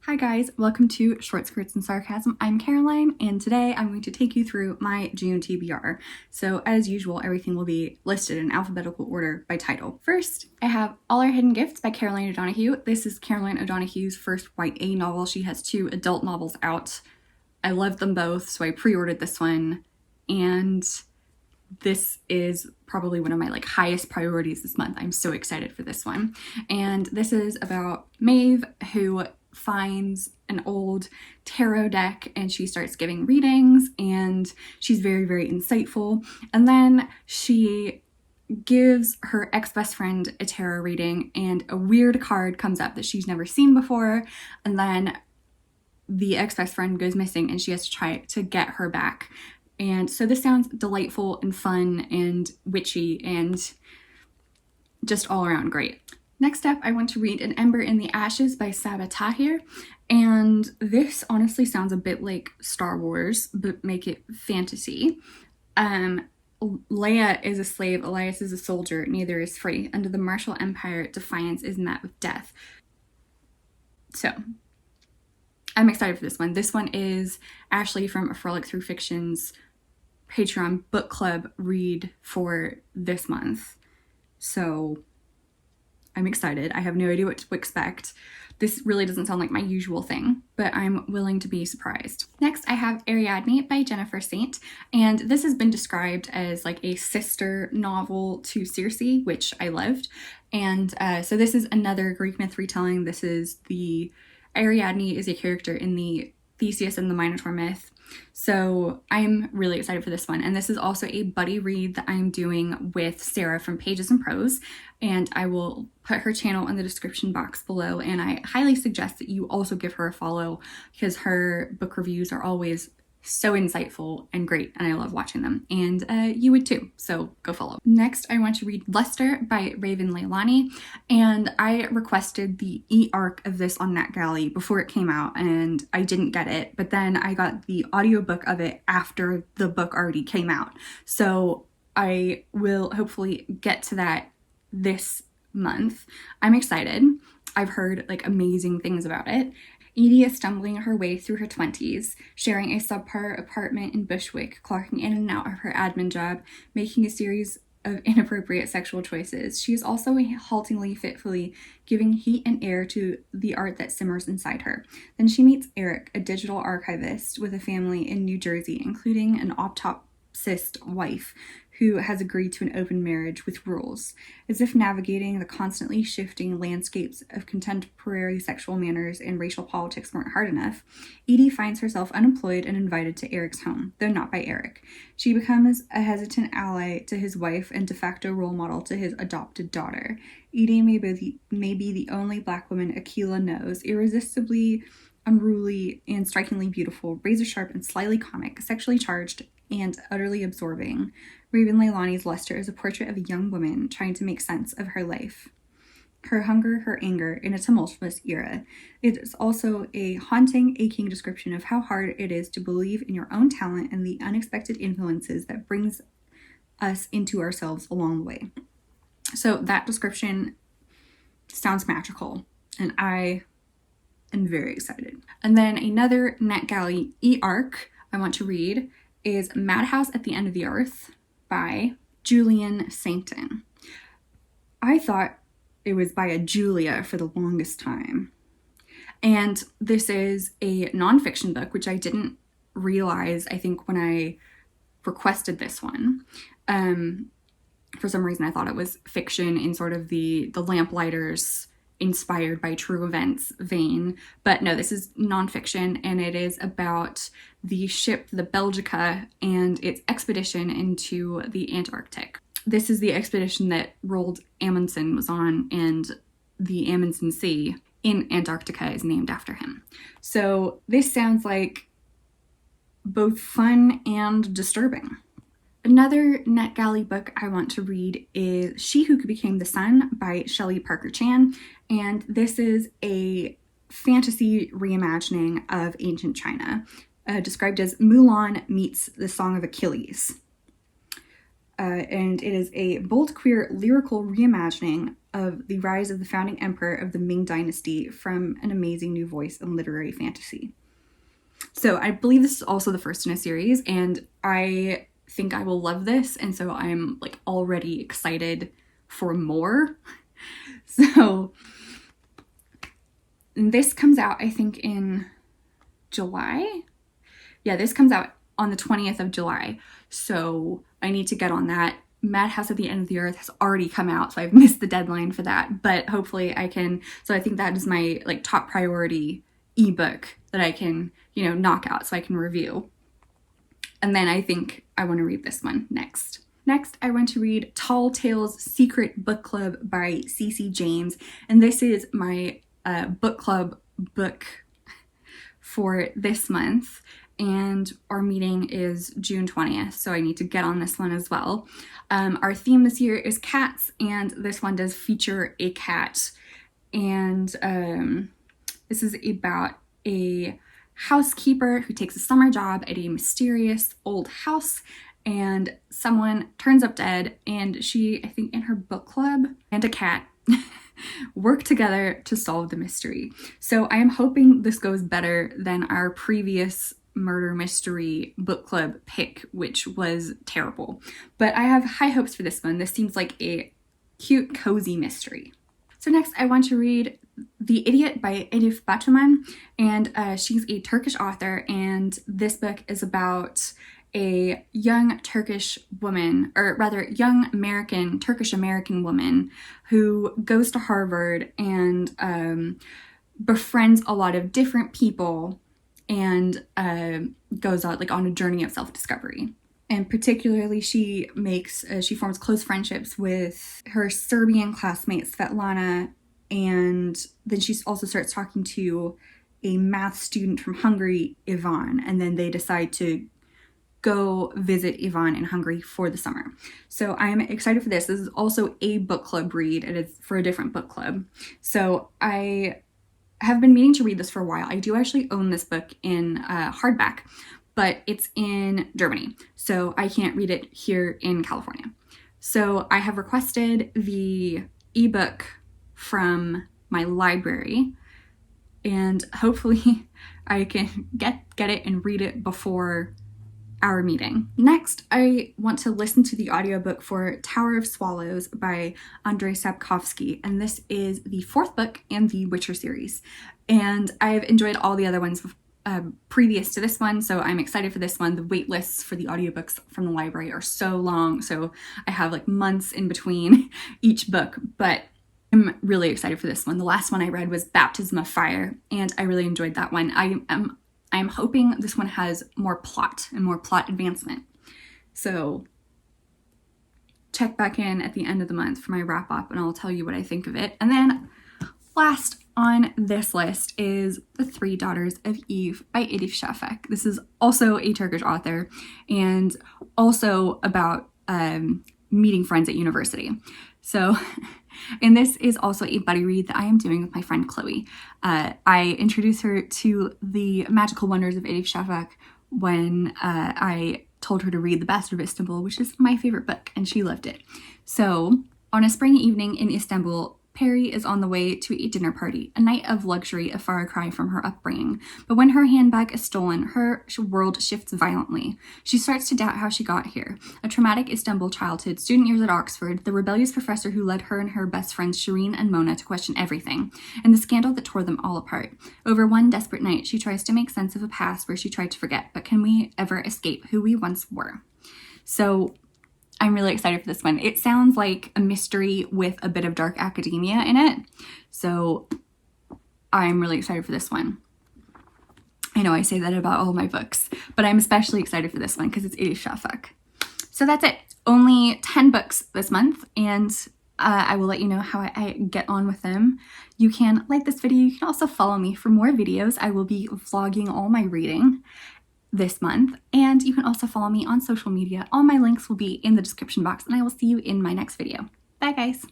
Hi guys, welcome to Short Skirts and Sarcasm. I'm Caroline, and today I'm going to take you through my June TBR. So as usual, everything will be listed in alphabetical order by title. First, I have All Our Hidden Gifts by Caroline O'Donoghue. This is Caroline O'Donoghue's first YA novel. She has 2 adult novels out. I love them both, so I pre-ordered this one, and this is probably one of my highest priorities this month. I'm so excited for this one. And this is about Maeve, who finds an old tarot deck and she starts giving readings, and she's very, very insightful. And then she gives her ex-best friend a tarot reading, and a weird card comes up that she's never seen before, and then the ex-best friend goes missing and she has to try to get her back. And so this sounds delightful and fun and witchy and just all around great. Next up, I want to read An Ember in the Ashes by Sabaa Tahir, and this honestly sounds a bit like Star Wars, but make it fantasy. Leia is a slave, Elias is a soldier, neither is free. Under the martial empire, defiance is met with death. So, I'm excited for this one. This one is Ashley from A Frolic Through Fiction's Patreon book club read for this month. So I'm excited. I have no idea what to expect. This really doesn't sound like my usual thing, but I'm willing to be surprised. Next, I have Ariadne by Jennifer Saint, and this has been described as a sister novel to Circe, which I loved. And so this is another Greek myth retelling. This is Ariadne is a character in the Theseus and the Minotaur myth. So I'm really excited for this one. And this is also a buddy read that I'm doing with Sarah from Pages and Prose. And I will put her channel in the description box below. And I highly suggest that you also give her a follow, because her book reviews are always so insightful and great, and I love watching them, and you would too, so go follow. Next, I want to read Lester by Raven Leilani, and I requested the e-arc of this on Netgalley before it came out, and I didn't get it, but then I got the audiobook of it after the book already came out, so I will hopefully get to that this month. I'm excited. I've heard amazing things about it. Edie is stumbling her way through her 20s, sharing a subpar apartment in Bushwick, clocking in and out of her admin job, making a series of inappropriate sexual choices. She is also haltingly, fitfully giving heat and air to the art that simmers inside her. Then she meets Eric, a digital archivist with a family in New Jersey, including an autopsist wife who has agreed to an open marriage with rules. As if navigating the constantly shifting landscapes of contemporary sexual manners and racial politics weren't hard enough, Edie finds herself unemployed and invited to Eric's home, though not by Eric. She becomes a hesitant ally to his wife and de facto role model to his adopted daughter. Edie may be the only Black woman Akilah knows, irresistibly unruly and strikingly beautiful, razor-sharp and slyly comic, sexually charged and utterly absorbing. Raven Leilani's Lester is a portrait of a young woman trying to make sense of her life, her hunger, her anger, in a tumultuous era. It is also a haunting, aching description of how hard it is to believe in your own talent and the unexpected influences that brings us into ourselves along the way. So that description sounds magical, and I am very excited. And then another Netgalley e-arc I want to read is Madhouse at the End of the Earth by Julian Sankton. I thought it was by a Julia for the longest time. And this is a nonfiction book, which I didn't realize, I think, when I requested this one. For some reason, I thought it was fiction in sort of the Lamplighters inspired by true events vein, but no, this is nonfiction, and it is about the ship, the Belgica, and its expedition into the Antarctic. This is the expedition that Roald Amundsen was on, and the Amundsen Sea in Antarctica is named after him. So this sounds like both fun and disturbing. Another Netgalley book I want to read is She Who Became the Sun by Shelley Parker Chan, and this is a fantasy reimagining of ancient China, described as Mulan meets the Song of Achilles. and it is a bold, queer, lyrical reimagining of the rise of the founding emperor of the Ming Dynasty from an amazing new voice in literary fantasy. So I believe this is also the first in a series, and I think I will love this, and so I'm like already excited for more. So this comes out, I think, in July. Yeah, this comes out on the 20th of July. So I need to get on that. Madhouse at the End of the Earth has already come out, so I've missed the deadline for that. But hopefully I can, so I think that is my like top priority ebook that I can, you know, knock out so I can review. And then I think I want to read this one next. Next, I want to read Tall Tales Secret Book Club by Cece James. And this is my book club book for this month. And our meeting is June 20th, so I need to get on this one as well. Our theme this year is cats, and this one does feature a cat. And this is about a housekeeper who takes a summer job at a mysterious old house, and someone turns up dead, and she, I think in her book club, and a cat work together to solve the mystery. So I am hoping this goes better than our previous murder mystery book club pick, which was terrible. But I have high hopes for this one. This seems like a cute, cozy mystery. So next I want to read The Idiot by Elif Batuman, and she's a Turkish author, and this book is about a young Turkish woman, or rather young American, Turkish-American woman who goes to Harvard and befriends a lot of different people and goes out like on a journey of self-discovery. And particularly she forms close friendships with her Serbian classmate Svetlana, and then she also starts talking to a math student from Hungary, Ivan, and then they decide to go visit Ivan in Hungary for the summer. So I'm excited for this. This is also a book club read. It is for a different book club. So I have been meaning to read this for a while. I do actually own this book in hardback, but it's in Germany, so I can't read it here in California. So I have requested the ebook from my library, and hopefully I can get it and read it before our meeting. Next, I want to listen to the audiobook for Tower of Swallows by Andrzej Sapkowski, and this is the fourth book in the Witcher series. And I've enjoyed all the other ones previous to this one, so I'm excited for this one. The wait lists for the audiobooks from the library are so long, so I have like months in between each book, but I'm really excited for this one. The last one I read was Baptism of Fire, and I really enjoyed that one. I'm hoping this one has more plot and more plot advancement. So check back in at the end of the month for my wrap up and I'll tell you what I think of it. And then last on this list is The Three Daughters of Eve by Elif Shafak. This is also a Turkish author and also about meeting friends at university. So, and this is also a buddy read that I am doing with my friend Chloe. I introduced her to the magical wonders of Elif Shafak when I told her to read The Bastard of Istanbul, which is my favorite book, and she loved it. So, on a spring evening in Istanbul, Peri is on the way to a dinner party, a night of luxury, a far cry from her upbringing. But when her handbag is stolen, her world shifts violently. She starts to doubt how she got here. A traumatic Istanbul childhood, student years at Oxford, the rebellious professor who led her and her best friends Shireen and Mona to question everything, and the scandal that tore them all apart. Over one desperate night, she tries to make sense of a past where she tried to forget, but can we ever escape who we once were? So, I'm really excited for this one. It sounds like a mystery with a bit of dark academia in it. So I'm really excited for this one. I know I say that about all my books, but I'm especially excited for this one because it's Elif Shafak. So that's it. Only 10 books this month, and I will let you know how I get on with them. You can like this video. You can also follow me for more videos. I will be vlogging all my reading this month, and you can also follow me on social media. All my links will be in the description box, and I will see you in my next video. Bye guys.